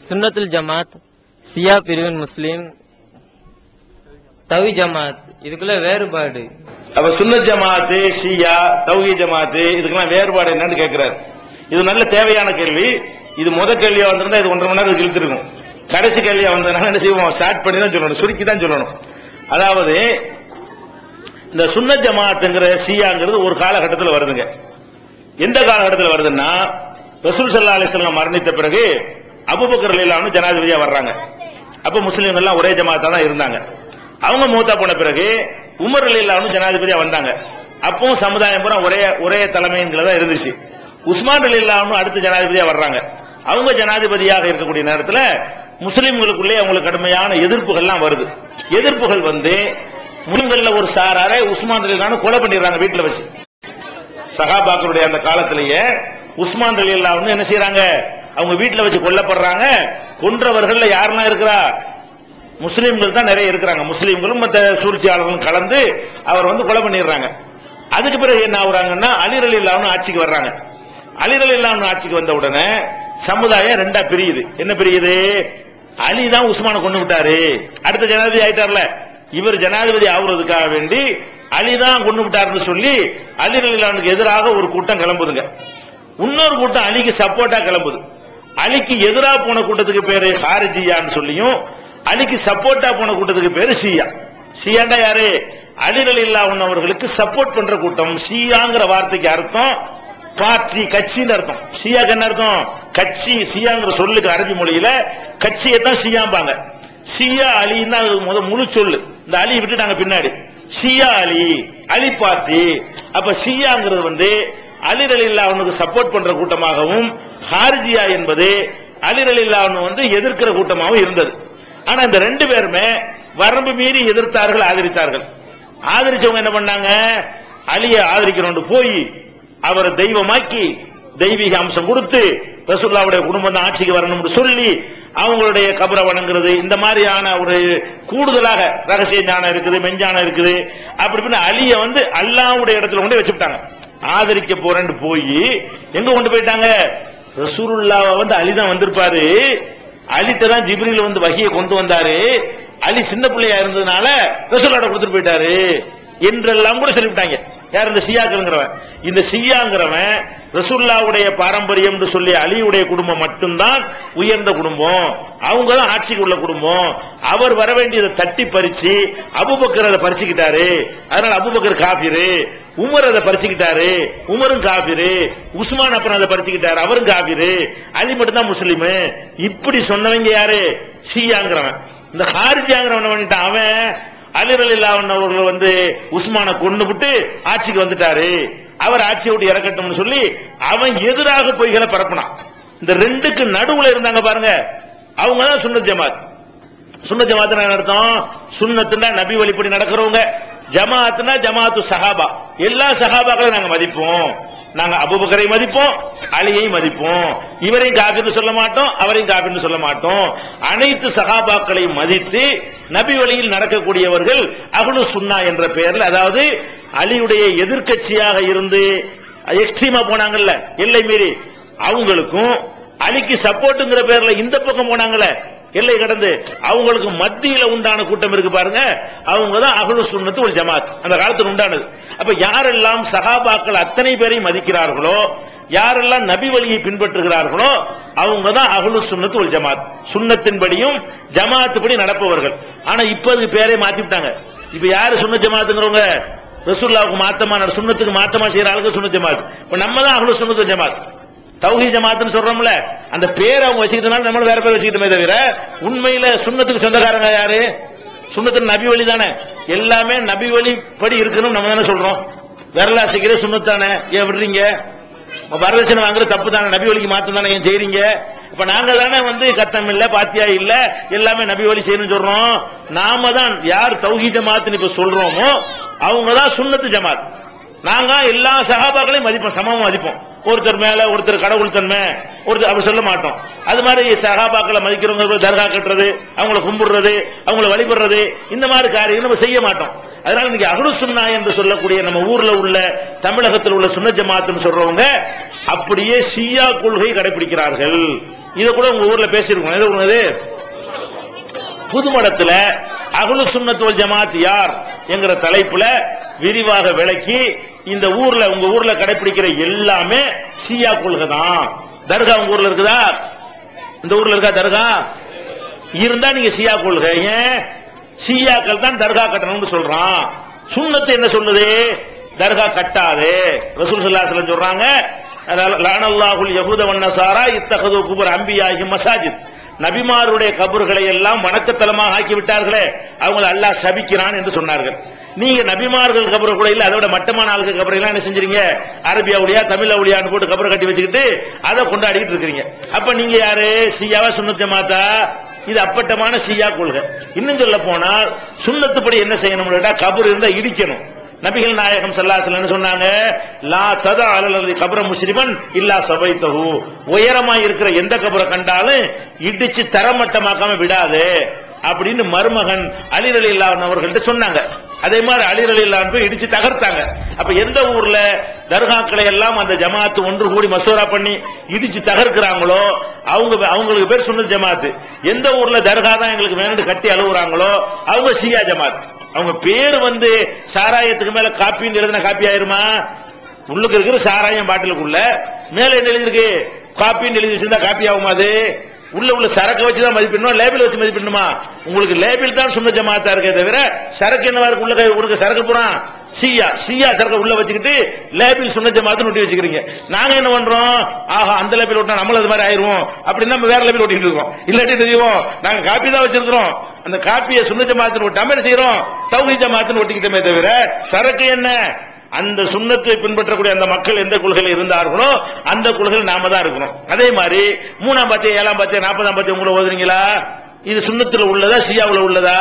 சுன்னத்துல் ஜமாத், சியா பிரிவின் முஸ்லீம், தவி ஜமாத், இதுக்குள்ள வேறுபாடு. அப்ப சுன்னத் ஜமாத்து, ஷியா, தௌஹி ஜமாத்து இதுக்கெல்லாம் வேறுபாடு என்னன்னு கேட்கிறாரு. இது நல்ல தேவையான கேள்வி. இது முத கேள்வியா வந்திருந்தா இது 1.5 மணி நேரம் இழுத்திருக்கும். கடைசி கேள்வியா வந்ததுனால என்ன செய்வோம், ஸ்டார்ட் பண்ணி தான் சொல்லணும், சுருக்கி தான் சொல்லணும். அதாவது இந்த சுன்னத் ஜமாத்துங்கிற ஷியாங்கிறது ஒரு காலகட்டத்தில் வருதுங்க. எந்த காலகட்டத்தில் வருதுன்னா, ரசூல் ஸல்லல்லாஹு அலைஹி வஸல்லம் மரணித்த பிறகு அபூபக்கர் ரலியல்லாஹு அன்ஹு ஜனாதிபதியா வர்றாங்க. அப்ப முஸ்லிம்கள் எல்லாம் ஒரே ஜமாத்தா தான் இருந்தாங்க. அவங்க மூத்தா போன பிறகு உமர் ரலியல்லாஹு அன்ஹு ஜனாதிபதியா வந்தாங்க. அப்பவும் சமுதாயம் பூரா ஒரே தலைமைங்கிறதா இருந்துச்சு. உஸ்மான் ரலியல்லாஹு அன்ஹு அடுத்த ஜனாதிபதியா வர்றாங்க. அவங்க ஜனாதிபதியாக இருக்கக்கூடிய நேரத்தில் முஸ்லிம்களுக்குள்ளே அவங்களுக்கு கடுமையான எதிர்ப்புகள்லாம் வருது. எதிர்ப்புகள் வந்து முஸ்லிம்கள்ல ஒரு சாராரை உஸ்மான் ரலியல்லாஹு அன்ஹு கொலை பண்ணிடுறாங்க வீட்டுல வச்சு. சஹாபாக்களுடைய அந்த காலத்திலேயே உஸ்மான் ரலியல்லாஹு அன்ஹு என்ன செய்யறாங்க, அவங்க வீட்டுல வச்சு கொல்லப்படுறாங்க. கொன்றவர்கள் யாரெல்லாம் இருக்கிறா, முஸ்லிம்கள் தான் நிறைய இருக்கிறாங்க. முஸ்லிம்களும் மற்ற சூழ்ச்சியாளர்களும் கலந்து அவர் வந்து கொலை பண்ணிடுறாங்க. அதுக்கு பிறகு என்ன ஆகுறாங்கன்னா, அலி ரலியல்லாஹு அன்ஹு ஆட்சிக்கு வர்றாங்க. அலி ரலியல்லாஹு அன்ஹு ஆட்சிக்கு வந்த உடனே சமுதாயம் ரெண்டா பிரியுது. என்ன பிரியுது, அலி தான் உஸ்மானை கொண்டு விட்டாரு, அடுத்த ஜனாதிபதி ஆயிட்டார்ல, இவர் ஜனாதிபதி ஆகுறதுக்காக வேண்டி அலி தான் கொண்டு விட்டாருன்னு சொல்லி அலி ரலியல்லாஹு அன்ஹுக்கு எதிராக ஒரு கூட்டம் கிளம்புதுங்க. இன்னொரு கூட்டம் அலிக்கு சப்போர்ட்டா கிளம்புது. அலிக்கு எதிராக போன கூட்டத்துக்கு பேரு ஹாரிஜியான்னு சொல்லியும், அலிக்கு சப்போர்ட்டா போன கூட்டத்துக்கு பேரு ஷியா. ஷியாண்டா யாரு, அலி ரலியல்லாஹு அன்ஹு அவர்களுக்கு சப்போர்ட் பண்ற கூட்டம். ஷியாங்கிற வார்த்தைக்கு அர்த்தம் பார்ட்டி, கட்சின்னு அர்த்தம். ஷியாக்கு என்ன அர்த்தம், கட்சி. ஷியாங்கிற சொல்லுக்கு அரபி மொழியில கட்சியை தான் ஷியாம்பாங்க. ஷியா அலின்னா முழு சொல்லு, இந்த அலி விட்டுட்டாங்க பின்னாடி. ஷியா அலி, அலி பார்ட்டி. அப்ப ஷியாங்கிறது வந்து அலி ரலியல்லாஹு அன்ஹுக்கு சப்போர்ட் பண்ற கூட்டமாகவும், ஹாரிஜியா என்பது அலி ரலியல்லாஹு அன்ஹு வந்து எதிர்க்கிற கூட்டமாகவும் இருந்தது. ஆனா இந்த ரெண்டு பேருமே வரம்பு மீறி எதிர்த்தார்கள், ஆதரித்தார்கள். ஆதரிச்சவங்க என்ன பண்ணாங்க, அலியை ஆதரிக்கிறோம் போய் அவரை தெய்வமாக்கி தெய்வீக அம்சம் கொடுத்து ரசூலுல்லாஹ்வுடைய குடும்பம் தான் ஆட்சிக்கு வரணும்னு சொல்லி அவங்களுடைய கபரை வணங்குறது, இந்த மாதிரியான ஒரு கூடுதலாக ரகசிய ஞானம் இருக்குது, மெஞ்ஞானம் இருக்குது. அப்படி அலிய வந்து அல்லாஹ்வுடைய இடத்துல கொண்டு வச்சுட்டாங்க. ஆதரிக்க போறேன்னு போய் எங்க கொண்டு போயிட்டாங்க, ரசூலுல்லாஹ் வந்து அலி தான் வந்திருப்பாரு, அலிட்ட தான் ஜிப்ரீல் வந்து வஹியை கொண்டு வந்தாரு, அலி சின்ன பிள்ளையா இருந்ததுனால ரசூலுல்லாஹ் கொடுத்துட்டு போயிட்டாரு என்றெல்லாம் கூட சொல்லிவிட்டாங்க. யார், இந்த ஷியாக்களுங்கிறவன். இந்த ஷியாங்கிறவன் ரசூலுல்லாஹ்வுடைய பாரம்பரியம் சொல்லி அலியுடைய குடும்பம் மட்டும்தான் உயர்ந்த குடும்பம், அவங்க தான் ஆட்சிக்கு உள்ள குடும்பம், அவர் வர வேண்டியதை தட்டி பறிச்சு அபூபக்கர் அதை பறிச்சுக்கிட்டாரு, அதனால அபூபக்கர் காபிரு, உமர் அதை பறிச்சுக்கிட்டாரு, உமரும் காபிரு, உஸ்மான் அப்புறம் அதை பறிச்சுக்கிட்டாரு, அவரும் காபிரு, அலி மட்டும் தான் முஸ்லிம். இப்படி சொன்னவங்க யாரு, ஷியாங்கிறவன். இந்த ஹாரிஜியாங்கிறவன் பண்ணிட்டான், அவன் அலி ரலியல்லாஹு அன்ஹு அவர்கள் வந்து உஸ்மானை கொண்டு விட்டு ஆட்சிக்கு வந்துட்டாரு, அவர் ஆட்சியை விட்டு இறக்கட்டும்னு சொல்லி அவன் எதிராக பொய்களை பரப்பினான். இந்த ரெண்டுக்கு நடுவுல இருந்தாங்க பாருங்க, அவங்க தான் சுன்னத் ஜமாத். சுன்னத் ஜமாத் அர்த்தம், சுன்னத்துனா நபி வழிப்படி நடக்கிறவங்க, ஜமாத்னா ஜமாத்து சஹாபா, எல்லா சஹாபாக்களையும் நாங்க மதிப்போம். நாங்க அபூபக்கரை மதிப்போம், அலியை மதிப்போம், இவரையும் காபிர்னு சொல்ல மாட்டோம், அவரையும் காபிர்னு சொல்ல மாட்டோம். அனைத்து சஹாபாக்களையும் மதித்து நபி வழியில் நடக்கக்கூடியவர்கள் அஹ்லு சுன்னா என்ற பெயரில், அதாவது அலியுடைய எதிர்க்கட்சியாக இருந்து எக்ஸ்ட்ரீமா போனாங்கல்ல எல்லை மீறி, அவங்களுக்கும் அலிக்கு சப்போர்ட்ங்கிற பேர்ல இந்த பக்கம் போனாங்கல்ல எல்லை கடந்து, அவங்களுக்கு மத்தியில உண்டான கூட்டம் இருக்கு பாருங்க, அவங்க தான் அஹ்லு சுன்னத்து வல் ஜமாத் அந்த காலத்தில் உண்டானது. அப்ப யாரெல்லாம் சஹாபாக்கள் அத்தனை பேரையும் மதிக்கிறார்களோ, யாரெல்லாம் நபி வழியை பின்பற்றுகிறார்களோ, அவங்க தான் அஹ்லு சுன்னத்து வல் ஜமாத், சுன்னத்தின்படியும் ஜமாத்து படி நடப்பவர்கள். ஆனா இப்ப அதுக்கு பேரே மாத்திட்டாங்க. இப்ப யாரு சுன்னத் ஜமாத்துங்கிறவங்க, ரசூலுல்லாஹ்வுக்கு மாத்தமா சுன்னத்துக்கு மாத்தமா செய்யற ஆளுக்கு சுன்னத் ஜமாத். இப்ப நம்ம தான் அஹ்லு சுன்னத்து வல் ஜமாத், தௌஹீத் ஜமாத்னு சொல்றோம்ல, அந்த பேரை அவங்க வச்சுக்கிட்டனால நம்ம வேற பேர் வச்சுக்கிட்டோமே தவிர உண்மையில சுன்னத்துக்கு சொந்தக்காரங்க யாரு, சுன்னத்து நபி வழி தானே, எல்லாமே நபி வழி படி இருக்கணும் நம்ம தானே சொல்றோம். விரலாசிக்கிற சுன்னத் தானே, ஏன் விடுறீங்க, வரதட்சணை வாங்குற தப்பு தானே, நபி வழிக்கு மாத்தம் தானே ஏன் செய்றீங்க. இப்ப நாங்க தானே வந்து கத்தம் இல்ல பாத்தியா இல்ல எல்லாமே நபி வழி செய்யணும்னு சொல்றோம். நாம தான் யார் தௌஹீத் ஜமாத்னு இப்ப சொல்றோமோ அவங்க தான் சுன்னத்து ஜமாத். நாங்க எல்லா சஹாபாக்களையும் மதிப்போம், சமமா மதிப்போம். ஒருத்தர் மேல ஒருத்தர் கடவுள் தன்மை ஒருத்தர் அப்படி சொல்ல மாட்டோம். அது மாதிரி சஹாபாக்களை மதிக்கிறவங்க தர்கா கட்டுறது, அவங்களை கும்பிடுறது, அவங்களை வழிபடுறது, இந்த மாதிரி காரியம் நம்ம செய்ய மாட்டோம். அதனால இன்னைக்கு அஹ்லு சுன்னா என்று சொல்லக்கூடிய நம்ம ஊர்ல உள்ள தமிழகத்தில் உள்ள சுன்னத் ஜமாத்னு சொல்றவங்க அப்படியே ஷியா கொள்கை கடைபிடிக்கிறார்கள். இத கூட உங்க ஊர்ல பேசியிருக்கோம். எது ஒண்ணு புதுமடத்துல அஹ்லு சுன்னத் வல் ஜமாத் யார் என்கிற தலைப்புல விரிவாக விளக்கி இந்த ஊர்ல உங்க ஊர்ல கடைபிடிக்கிற எல்லாமே ஷியா கொள்கை தான். தர்கா உங்க ஊர்ல இருக்குதா? இந்த ஊர்ல இருக்கா தர்கா? இருந்தா நீங்க ஷியா கொள்கை. ஏன் ஷியாக்கள் தான் தர்கா கட்டணும்னு சொல்றான். சுன்னத்து என்ன சொல்லுது? தர்கா கட்டாது. ரசூல் ஸல்லல்லாஹு அலைஹி வஸல்லம் சொல்றாங்க, லஅனல்லாஹுல் யஹூத வன் நஸாரா இத்தகது குபர் அன்பியாஹி மசாஜித். நபிமாருடைய கபர்களை எல்லாம் வணக்கத்தலமாக ஆக்கி விட்டார்களே, அவங்களை அல்லாஹ் சபிக்கிறான் என்று சொன்னார்கள். நீங்க நபிமார்கள் கபரை கூட இல்ல, அதோட மட்டமான ஆளுக்கு கபரை எல்லாம் என்ன செஞ்சீங்க? அரபி அவுலியா தமிழ் அவுலியான்னு போட்டு கபரை கட்டி வச்சுக்கிட்டு அதை கொண்டாடிட்டு இருக்கிறீங்க. அப்ப நீங்க யாரு? ஷியாவா சுன்னத் ஜமாத்தா? இது அப்பட்டமான ஷியா கொள்கை. இன்னும் சொல்ல போனால் சுன்னத்துப்படி என்ன செய்யணும்? கபர் இருந்தா இடிக்கணும். நபிகள் நாயகம் ஸல்லல்லாஹு அலைஹி வஸல்லம் சொன்னாங்க, லா ததா அலல் கப்ர முஸ்லிமன் இல்லா சபைத்தஹு. உயரமா இருக்கிற எந்த கபரை கண்டாலும் இடிச்சு தரமட்டமாக்காம விடாதே அப்படின்னு மருமகன் அலி ரலியல்லாஹு அன்ஹு அவர்கள்ட்ட சொன்னாங்க. அதே மாதிரி அலி ரலியல்லாஹு அன்ஹு இடிச்சு தகர்த்தாங்க. அப்ப எந்த ஊர்ல தர்காக்களை எல்லாம் அந்த ஜமாத்து ஒன்று கூடி மசூரா பண்ணி இடிச்சு தகர்க்கிறாங்களோ அவங்களுக்கு பேர் சுன்னத் ஜமாத். எந்த ஊர்ல தர்கா தான் எங்களுக்கு வேணும்னு கட்டி அழுகுறாங்களோ அவங்க ஷியா ஜமாத். அவங்க பேர் சாராயத்துக்கு மேல காப்பின்னு எழுதின காப்பி ஆயிருமா? உள்ளுக்கு இருக்கிற சாராயம் பாட்டிலுக்குள்ள மேல என்ன எழுதிருக்கு? காப்பின்னு எழுதி வச்சிருந்தா காப்பி ஆகுமா? அது உள்ள சரக்கு வச்சுதான் மதிப்பிடணும், லேபிள் வச்சு மதிப்பிடணுமா? உங்களுக்கு லேபிள் தான் சுன்னத் ஜமாத்தா இருக்கே தவிர சரக்கு என்னவா இருக்கு? உள்ள சரக்கு போறான் ஷியா சரக்கு உள்ள வச்சுக்கிட்டு லேபிள் சுன்னத் ஜமாத்து ஒட்டி வச்சுக்கிறீங்க. நாங்க என்ன பண்றோம்? ஆஹா அந்த லேபிள் ஒட்டினா நம்மள அது மாதிரி ஆயிருவோம் அப்படின்னு நம்ம வேற லேபிள் ஒட்டிட்டு இருக்கோம். இல்லாட்டி தெரியும் நாங்க காப்பி தான் வச்சிருக்கிறோம். அந்த காப்பியை சுன்னத் ஜமாத்துன்னு ஒட்டாம என்ன செய்யறோம்? தௌஹீத் ஜமாத்துன்னு ஒட்டிக்கிட்டோமே தவிர சரக்கு என்ன? அந்த சுன்னத்தை பின்பற்றக்கூடிய அந்த மக்கள் எந்த கொள்கையில் இருந்தார்களோ அந்த கொள்கையில் நாம தான் இருக்கணும். அதே மாதிரி 3ஆம் பாத்தியா 7ஆம் பாத்தியா 40ஆம் பாத்தியா உங்களை ஓதுறீங்களா? இது சுன்னத்துல உள்ளதா ஷியாவுல உள்ளதா?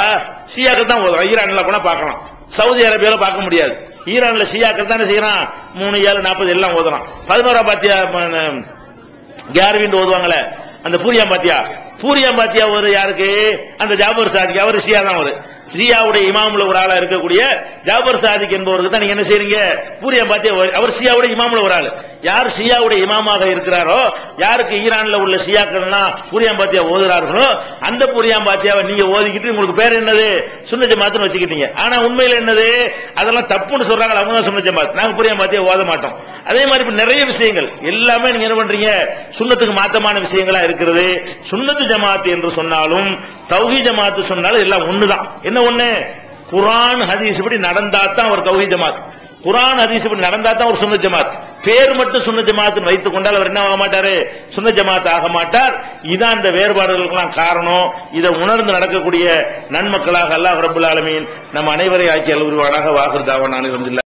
ஷியாக்கள் தான் ஓதுறோம். ஈரான்ல போனா பார்க்கலாம், சவுதி அரேபியால பார்க்க முடியாது. ஈரான்ல ஷியாக்கள் தான் செய்யறான் 3, 7, 40 எல்லாம் ஓதுறான். 11ஆம் பாத்தியா கேர்வின் ஓதுவாங்களே அந்த பூரியாம் பாத்தியா ஒரு யாருக்கு? அந்த ஜாபர் சாதிக், அவர் ஷியா தான். ஒரு ஷியாவுடைய இமாமுல ஒரு ஆளா இருக்கக்கூடிய ஜாபர் சாதிக் என்பவருக்கு தான் நீங்க என்ன செய்றீங்க? பூரியாம் பாத்தியா. அவர் ஷியாவுடைய இமாமுல ஒரு ஆளு. யார் ஷியாவுடைய இமாமாக இருக்கிறாரோ, யாருக்கு ஈரான்ல உள்ள ஷியாக்கள்லாம் பூரியாம் பாத்தியா ஓதுறார்களோ அந்த பூரியாம் பாத்தியாவை நீங்க ஓதிக்கிட்டு உங்களுக்கு பேர் என்னது? சுன்னத் ஜமாத்னு வச்சுக்கிட்டீங்க. ஆனா உண்மையில என்னது? அதெல்லாம் தப்புன்னு சொல்றாங்க. அவங்க தான் சுன்னத் ஜமாத், நாங்க பூரியாம் பாத்தியா ஓத மாட்டோம். அதே மாதிரி இப்ப நிறைய விஷயங்கள் எல்லாமே நீங்க என்ன பண்றீங்க? சுன்னத்துக்கு மாத்தமான விஷயங்களா இருக்கிறது. சுன்னத் ஜமாத் என்று சொன்னாலும் தௌஹீத் ஜமாத் சொன்னாலும் எல்லாம் ஒண்ணுதான். என்ன ஒண்ணு? குர்ஆன் ஹதீஸ் படி நடந்தா தான் ஒரு தௌஹீத் ஜமாத், குர்ஆன் ஹதீஸ் படி நடந்தா தான் ஒரு சுன்னத் ஜமாத். பேர் மட்டும் சுன்னத் ஜமாத் வைத்துக் கொண்டால் அவர் என்ன ஆக மாட்டாரு? சுன்னத் ஜமாத் ஆக மாட்டார். இதான் இந்த வேறுபாடுகளுக்கெல்லாம் காரணம். இதை உணர்ந்து நடக்கக்கூடிய நன்மக்களாக அல்லாஹ் ரப்பல் ஆலமீன் நம் அனைவரை ஆக்கி அல்வுருவானாக. வாஹிர் தாவானா அல்ஹம்துலில்லாஹ்.